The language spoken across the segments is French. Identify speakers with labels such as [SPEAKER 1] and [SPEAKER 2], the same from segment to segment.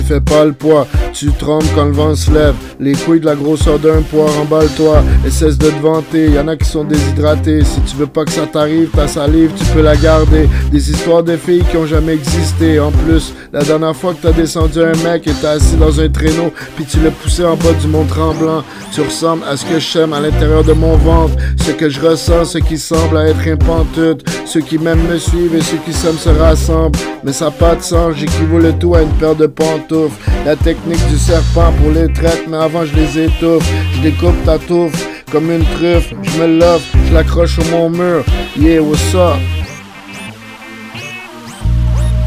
[SPEAKER 1] fais pas le poids, tu trembles quand le vent se lève. Les couilles de la grosseur d'un poids, remballe-toi et cesse de te vanter. Y'en a qui sont déshydratés, si tu veux pas que ça t'arrive, ta salive tu peux la garder. Des histoires de filles qui ont jamais existé. En plus, la dernière fois que t'as descendu un mec et t'as assis dans un traîneau, puis tu l'as poussé en bas du Mont Tremblant. Tu ressembles à ce que j'aime à l'intérieur de mon ventre, ce que je ressens, ce qui semble être un pantoute. Ceux qui m'aiment me suivent et ceux qui s'aiment se rassemblent. Mais ça n'a pas de sens, j'équivaut le tout à une paire de pantoufles. La technique du serpent pour les traites, mais avant je les étouffe. Je découpe ta touffe comme une truffe. Je me love, je l'accroche sur mon mur. Yeah, what's up?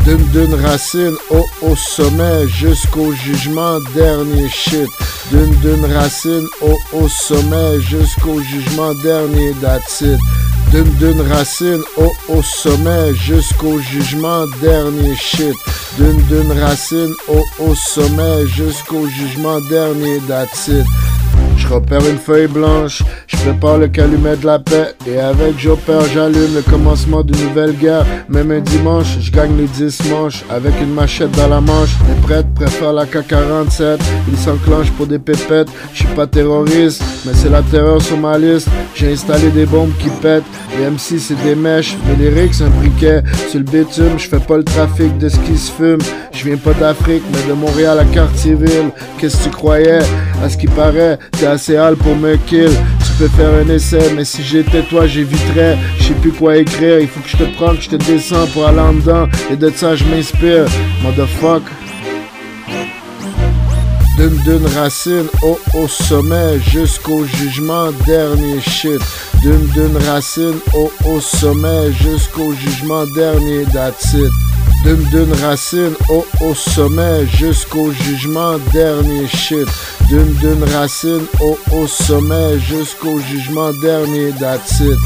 [SPEAKER 1] D'une racine au sommet jusqu'au jugement dernier shit. D'une racine au sommet jusqu'au jugement dernier, that's it. D'une racine au sommet jusqu'au jugement dernier shit. D'une racine au sommet jusqu'au jugement dernier, that's it. Je repère une feuille blanche, je prépare le calumet de la paix. Et avec j'opère, j'allume le commencement d'une nouvelle guerre. Même un dimanche, je gagne les 10 manches. Avec une machette dans la manche, les prêtres préfèrent la K-47. Ils s'enclenchent pour des pépettes. Je suis pas terroriste, mais c'est la terreur sur ma liste. J'ai installé des bombes qui pètent. Les MC c'est des mèches, mes lyrics c'est un briquet. Sur le bitume, je fais pas le trafic de ce qui se fume. Je viens pas d'Afrique, mais de Montréal à Cartierville. Qu'est-ce que tu croyais? À ce qui paraît, t'es assez hâle pour me kill. Tu peux faire un essai, mais si j'étais toi, j'éviterais. Je sais plus quoi écrire, il faut que je te prenne, que je te descends pour aller en dedans. Et de ça, je m'inspire. Motherfuck. D'une racine au sommet jusqu'au jugement dernier shit. D'une racine au sommet jusqu'au jugement dernier, that's it. D'une racine au sommet jusqu'au jugement dernier shit. D'une racine au sommet jusqu'au jugement dernier, that's it.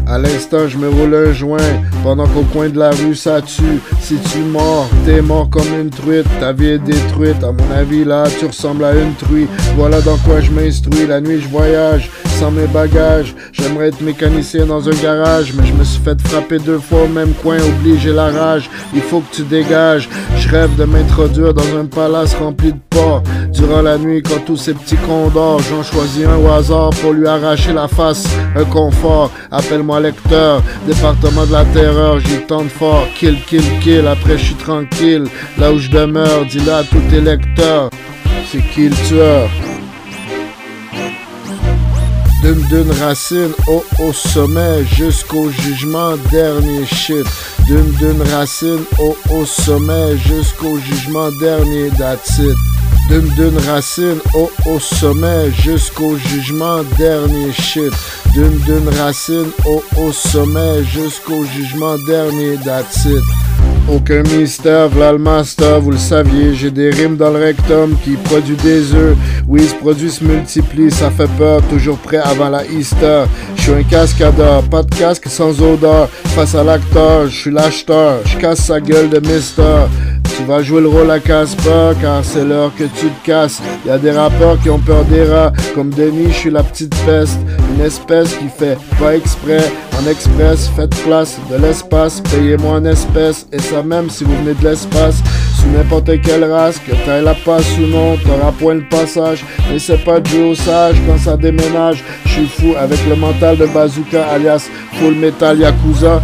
[SPEAKER 1] À l'instant, je me roule un joint, pendant qu'au coin de la rue ça tue. Si tu mords, t'es mort comme une truite, ta vie est détruite. À mon avis, là, tu ressembles à une truie. Voilà dans quoi je m'instruis, la nuit je voyage, sans mes bagages. J'aimerais être mécanicien dans un garage, mais je me suis fait frapper 2 fois au même coin, oublie, j'ai la rage. Il faut que tu dégages, je rêve de m'introduire dans un palace rempli de porcs. Durant la nuit, quand tous ces petits condors, j'en choisis un au hasard pour lui arracher la face. Un confort, appelle-moi lecteur, département de la terreur, j'y tente fort. Kill, kill, kill, après je suis tranquille. Là où je demeure, dis-le à tous tes lecteurs, c'est qui le tueur? D'une racine au sommet jusqu'au jugement dernier shit. D'une racine au sommet jusqu'au jugement dernier, that's it. D'une racine au sommet jusqu'au jugement dernier shit. D'une racine au sommet jusqu'au jugement dernier, that's it. Aucun mystère, v'là le master, vous le saviez, j'ai des rimes dans le rectum qui produit des œufs. Oui, ce produit se multiplie, ça fait peur, toujours prêt avant la Easter. Je suis un cascadeur, pas de casque sans odeur. Face à l'acteur, je suis l'acheteur, je casse sa gueule de mister. Tu vas jouer le rôle à Casper, car c'est l'heure que tu te casses. Y'a des rappeurs qui ont peur des rats, comme Denis, je suis la petite peste. Une espèce qui fait pas exprès, en express, faites place de l'espace, payez-moi en espèces. Et ça même si vous venez de l'espace, sous n'importe quelle race, que t'aies la passe ou non, t'auras point le passage. Mais c'est pas de jouer au sage quand ça déménage. Je suis fou avec le mental de Bazooka, alias Full Metal Yakuza.